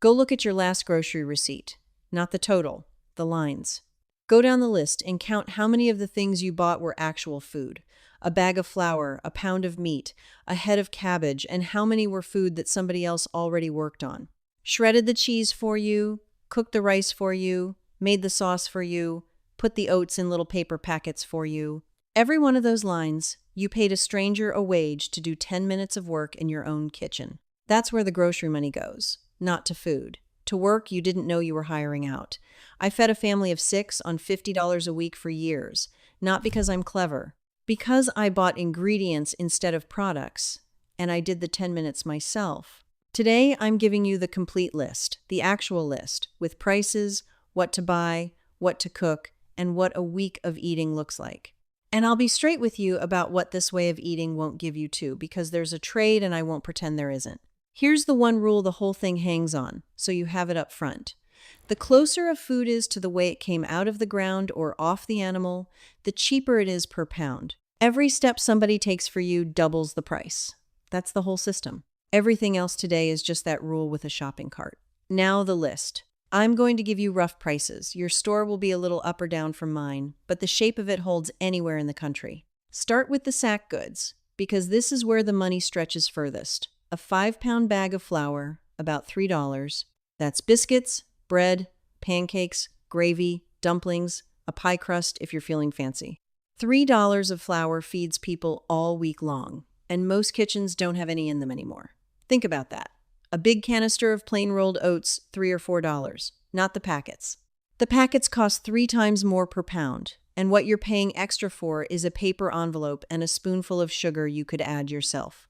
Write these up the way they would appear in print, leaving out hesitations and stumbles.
Go look at your last grocery receipt. Not the total, the lines. Go down the list and count how many of the things you bought were actual food. A bag of flour, a pound of meat, a head of cabbage, and how many were food that somebody else already worked on. Shredded the cheese for you, cooked the rice for you, made the sauce for you, put the oats in little paper packets for you. Every one of those lines, you paid a stranger a wage to do 10 minutes of work in your own kitchen. That's where the grocery money goes, not to food. To work you didn't know you were hiring out. I fed a family of 6 on $50 a week for years, not because I'm clever, because I bought ingredients instead of products, and I did the 10 minutes myself. Today, I'm giving you the complete list, the actual list, with prices, what to buy, what to cook, and what a week of eating looks like. And I'll be straight with you about what this way of eating won't give you too, because there's a trade and I won't pretend there isn't. Here's the one rule the whole thing hangs on, so you have it up front. The closer a food is to the way it came out of the ground or off the animal, the cheaper it is per pound. Every step somebody takes for you doubles the price. That's the whole system. Everything else today is just that rule with a shopping cart. Now the list. I'm going to give you rough prices. Your store will be a little up or down from mine, but the shape of it holds anywhere in the country. Start with the sack goods, because this is where the money stretches furthest. A 5-pound bag of flour, about $3. That's biscuits, bread, pancakes, gravy, dumplings, a pie crust if you're feeling fancy. $3 of flour feeds people all week long, and most kitchens don't have any in them anymore. Think about that. A big canister of plain rolled oats, $3 or $4, not the packets. The packets cost 3 times more per pound, and what you're paying extra for is a paper envelope and a spoonful of sugar you could add yourself.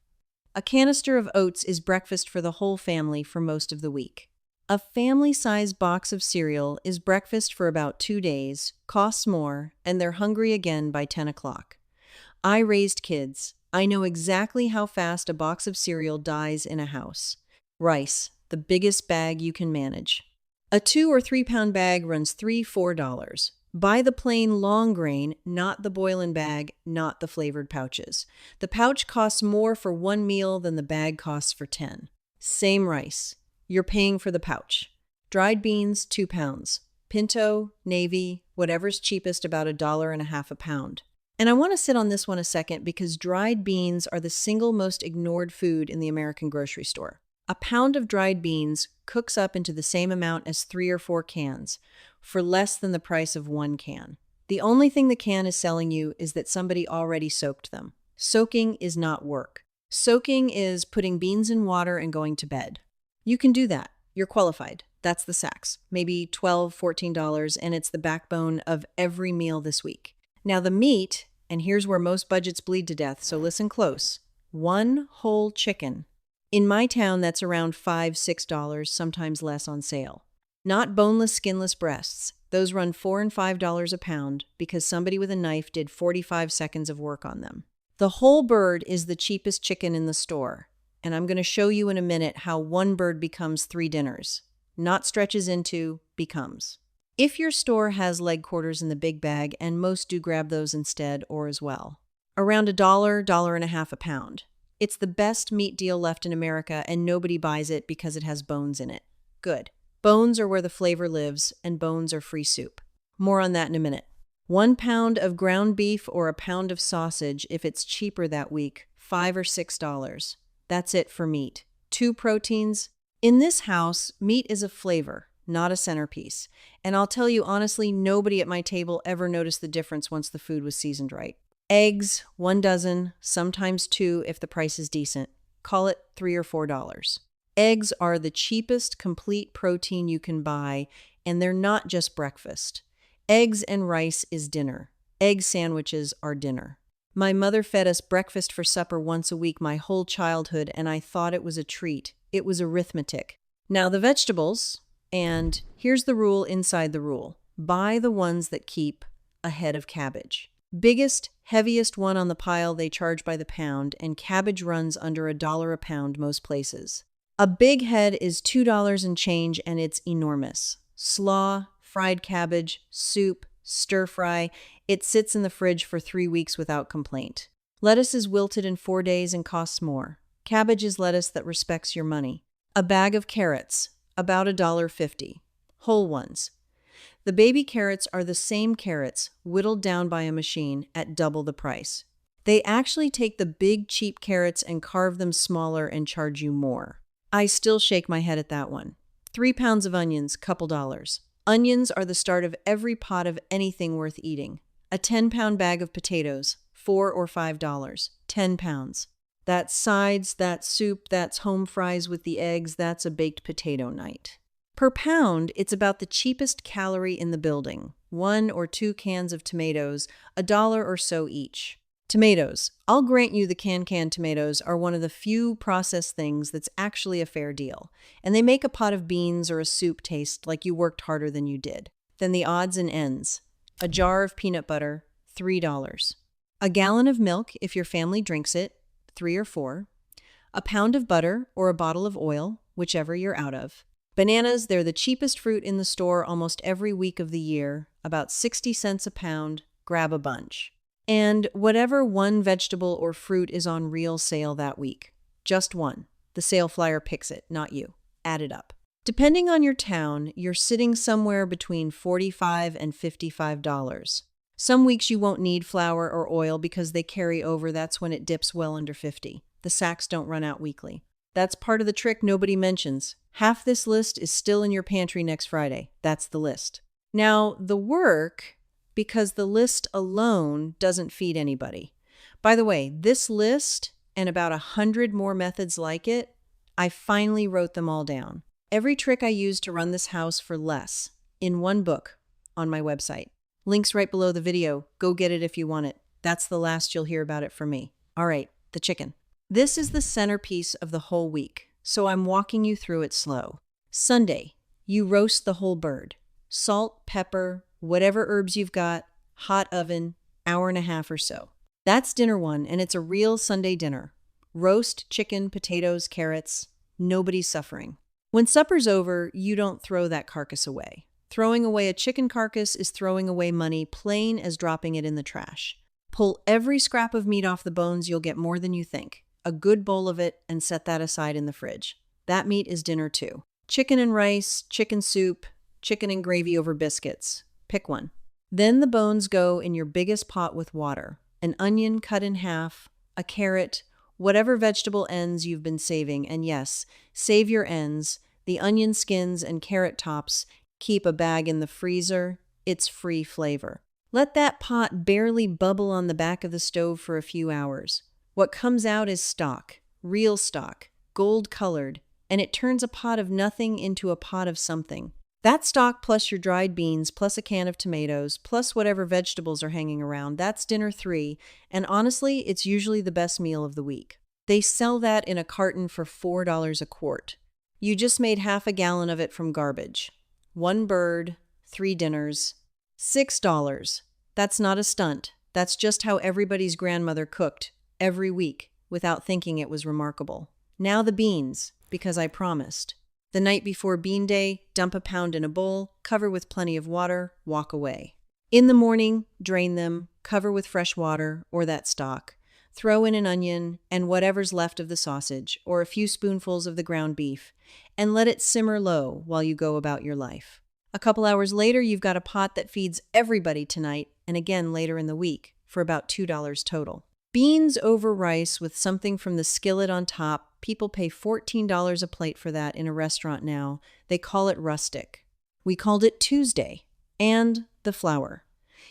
A canister of oats is breakfast for the whole family for most of the week. A family-sized box of cereal is breakfast for about 2 days, costs more, and they're hungry again by 10 o'clock. I raised kids. I know exactly how fast a box of cereal dies in a house. Rice, the biggest bag you can manage. A 2 or 3 pound bag runs $3, $4. Buy the plain long grain, not the boil-in bag, not the flavored pouches. The pouch costs more for 1 meal than the bag costs for 10. Same rice. You're paying for the pouch. Dried beans, 2 pounds. Pinto, navy, whatever's cheapest, about $1.50 a pound. And I want to sit on this one a second because dried beans are the single most ignored food in the American grocery store. A pound of dried beans cooks up into the same amount as 3 or 4 cans for less than the price of 1 can. The only thing the can is selling you is that somebody already soaked them. Soaking is not work. Soaking is putting beans in water and going to bed. You can do that. You're qualified. That's the sacks. Maybe $12, $14, and it's the backbone of every meal this week. Now the meat, and here's where most budgets bleed to death, so listen close. 1 whole chicken. In my town, that's around $5, $6, sometimes less on sale. Not boneless, skinless breasts. Those run $4 and $5 a pound because somebody with a knife did 45 seconds of work on them. The whole bird is the cheapest chicken in the store, and I'm going to show you in a minute how 1 bird becomes 3 dinners. Not stretches into, becomes. If your store has leg quarters in the big bag, and most do grab those instead or as well. Around $1, $1.50 a pound. It's the best meat deal left in America, and nobody buys it because it has bones in it. Good. Bones are where the flavor lives, and bones are free soup. More on that in a minute. 1 pound of ground beef or a pound of sausage, if it's cheaper that week, $5 or $6. That's it for meat. 2 proteins. In this house, meat is a flavor, not a centerpiece. And I'll tell you honestly, nobody at my table ever noticed the difference once the food was seasoned right. Eggs, 1 dozen, sometimes 2 if the price is decent. Call it $3 or $4. Eggs are the cheapest complete protein you can buy, and they're not just breakfast. Eggs and rice is dinner. Egg sandwiches are dinner. My mother fed us breakfast for supper once a week my whole childhood, and I thought it was a treat. It was arithmetic. Now the vegetables, and here's the rule inside the rule. Buy the ones that keep a head of cabbage. Biggest, heaviest one on the pile they charge by the pound, and cabbage runs under $1 a pound most places. A big head is $2 and change, and it's enormous. Slaw, fried cabbage, soup, stir fry, it sits in the fridge for 3 weeks without complaint. Lettuce is wilted in 4 days and costs more. Cabbage is lettuce that respects your money. A bag of carrots, about $1.50. Whole ones. The baby carrots are the same carrots, whittled down by a machine at double the price. They actually take the big, cheap carrots and carve them smaller and charge you more. I still shake my head at that one. 3 pounds of onions, couple dollars. Onions are the start of every pot of anything worth eating. A 10-pound bag of potatoes, $4 or $5. 10 pounds. That's sides, that's soup, that's home fries with the eggs, that's a baked potato night. Per pound, it's about the cheapest calorie in the building. 1 or 2 cans of tomatoes, $1 or so each. Tomatoes. I'll grant you the canned tomatoes are one of the few processed things that's actually a fair deal, and they make a pot of beans or a soup taste like you worked harder than you did. Then the odds and ends. A jar of peanut butter, $3. A gallon of milk, if your family drinks it, 3 or 4. A pound of butter or a bottle of oil, whichever you're out of. Bananas, they're the cheapest fruit in the store almost every week of the year, about 60 cents a pound, grab a bunch. And whatever one vegetable or fruit is on real sale that week. Just one. The sale flyer picks it, not you. Add it up. Depending on your town, you're sitting somewhere between $45 and $55. Some weeks you won't need flour or oil because they carry over. That's when it dips well under 50. The sacks don't run out weekly. That's part of the trick nobody mentions. Half this list is still in your pantry next Friday. That's the list. Now, the work, because the list alone doesn't feed anybody. By the way, this list and about 100 more methods like it, I finally wrote them all down. Every trick I use to run this house for less, in one book, on my website. Link's right below the video. Go get it if you want it. That's the last you'll hear about it from me. All right, the chicken. This is the centerpiece of the whole week, so I'm walking you through it slow. Sunday, you roast the whole bird. Salt, pepper, whatever herbs you've got, hot oven, hour and a half or so. That's dinner one, and it's a real Sunday dinner. Roast, chicken, potatoes, carrots. Nobody's suffering. When supper's over, you don't throw that carcass away. Throwing away a chicken carcass is throwing away money, plain as dropping it in the trash. Pull every scrap of meat off the bones, you'll get more than you think. A good bowl of it, and set that aside in the fridge. That meat is dinner too. Chicken and rice, chicken soup, chicken and gravy over biscuits. Pick one. Then the bones go in your biggest pot with water. An onion cut in half, a carrot, whatever vegetable ends you've been saving, and yes, save your ends, the onion skins and carrot tops. Keep a bag in the freezer. It's free flavor. Let that pot barely bubble on the back of the stove for a few hours. What comes out is stock, real stock, gold-colored, and it turns a pot of nothing into a pot of something. That stock plus your dried beans, plus a can of tomatoes, plus whatever vegetables are hanging around, that's dinner 3, and honestly, it's usually the best meal of the week. They sell that in a carton for $4 a quart. You just made half a gallon of it from garbage. 1 bird, 3 dinners, $6. That's not a stunt. That's just how everybody's grandmother cooked every week without thinking it was remarkable. Now the beans, because I promised. The night before bean day, dump a pound in a bowl, cover with plenty of water, walk away. In the morning, drain them, cover with fresh water or that stock. Throw in an onion and whatever's left of the sausage or a few spoonfuls of the ground beef and let it simmer low while you go about your life. A couple hours later, you've got a pot that feeds everybody tonight and again later in the week for about $2 total. Beans over rice with something from the skillet on top. People pay $14 a plate for that in a restaurant now. They call it rustic. We called it Tuesday. And the flour.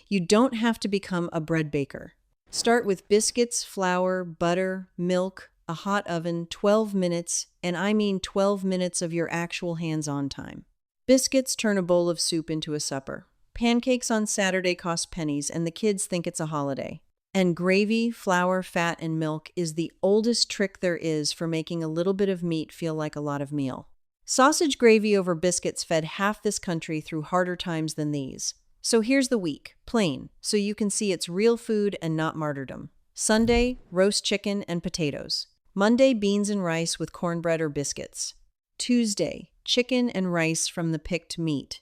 You don't have to become a bread baker. Start with biscuits, flour, butter, milk, a hot oven, 12 minutes, and I mean 12 minutes of your actual hands-on time. Biscuits turn a bowl of soup into a supper. Pancakes on Saturday cost pennies, and the kids think it's a holiday. And gravy, flour, fat, and milk is the oldest trick there is for making a little bit of meat feel like a lot of meal. Sausage gravy over biscuits fed half this country through harder times than these. So here's the week, plain, so you can see it's real food and not martyrdom. Sunday, roast chicken and potatoes. Monday, beans and rice with cornbread or biscuits. Tuesday, chicken and rice from the picked meat.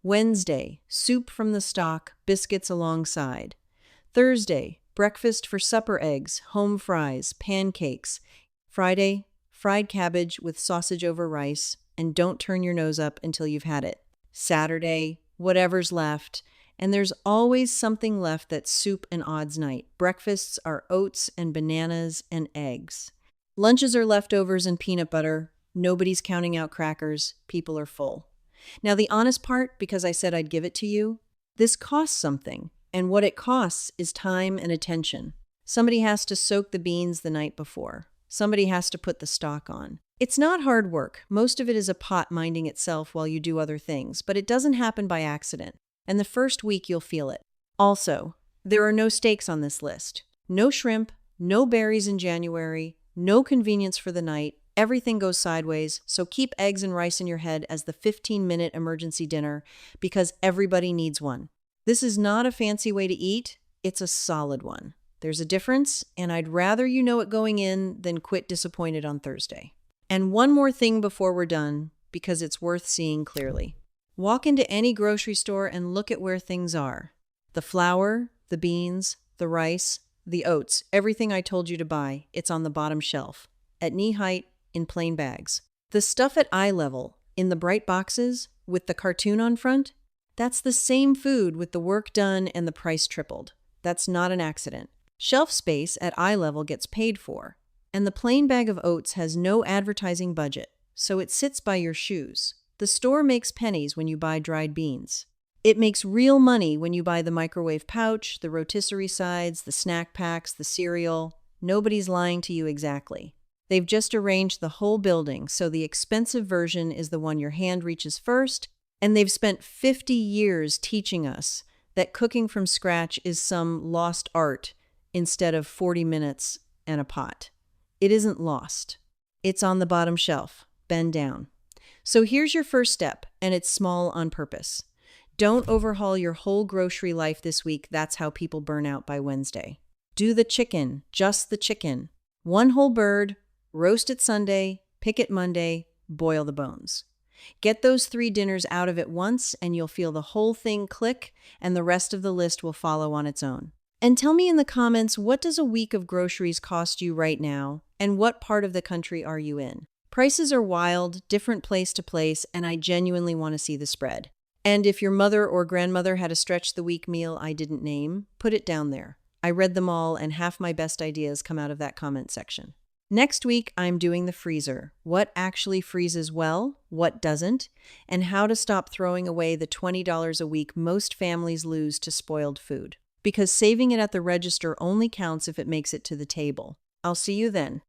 Wednesday, soup from the stock, biscuits alongside. Thursday, breakfast for supper eggs, home fries, pancakes. Friday, fried cabbage with sausage over rice. and don't turn your nose up until you've had it. Saturday, whatever's left. And there's always something left that's soup and odds night. Breakfasts are oats and bananas and eggs. Lunches are leftovers and peanut butter. Nobody's counting out crackers. People are full. Now, the honest part, because I said I'd give it to you, this costs something. And what it costs is time and attention. Somebody has to soak the beans the night before. Somebody has to put the stock on. It's not hard work. Most of it is a pot minding itself while you do other things, but it doesn't happen by accident. And the first week you'll feel it. Also, there are no steaks on this list. No shrimp, no berries in January, no convenience for the night. Everything goes sideways, so keep eggs and rice in your head as the 15-minute emergency dinner because everybody needs one. This is not a fancy way to eat, it's a solid one. There's a difference, and I'd rather you know it going in than quit disappointed on Thursday. And one more thing before we're done, because it's worth seeing clearly. Walk into any grocery store and look at where things are. The flour, the beans, the rice, the oats, everything I told you to buy, it's on the bottom shelf, at knee height, in plain bags. The stuff at eye level, in the bright boxes, with the cartoon on front, that's the same food with the work done and the price tripled. That's not an accident. Shelf space at eye level gets paid for, and the plain bag of oats has no advertising budget, so it sits by your shoes. The store makes pennies when you buy dried beans. It makes real money when you buy the microwave pouch, the rotisserie sides, the snack packs, the cereal. Nobody's lying to you exactly. They've just arranged the whole building, so the expensive version is the one your hand reaches first, and they've spent 50 years teaching us that cooking from scratch is some lost art instead of 40 minutes and a pot. It isn't lost. It's on the bottom shelf. Bend down. So here's your first step, and it's small on purpose. Don't overhaul your whole grocery life this week. That's how people burn out by Wednesday. Do the chicken, just the chicken. One whole bird, roast it Sunday, pick it Monday, boil the bones. Get those 3 dinners out of it once, and you'll feel the whole thing click, and the rest of the list will follow on its own. And tell me in the comments, what does a week of groceries cost you right now, and what part of the country are you in? Prices are wild, different place to place, and I genuinely want to see the spread. And if your mother or grandmother had a stretch the week meal I didn't name, put it down there. I read them all, and half my best ideas come out of that comment section. Next week, I'm doing the freezer. What actually freezes well, what doesn't, and how to stop throwing away the $20 a week most families lose to spoiled food. Because saving it at the register only counts if it makes it to the table. I'll see you then.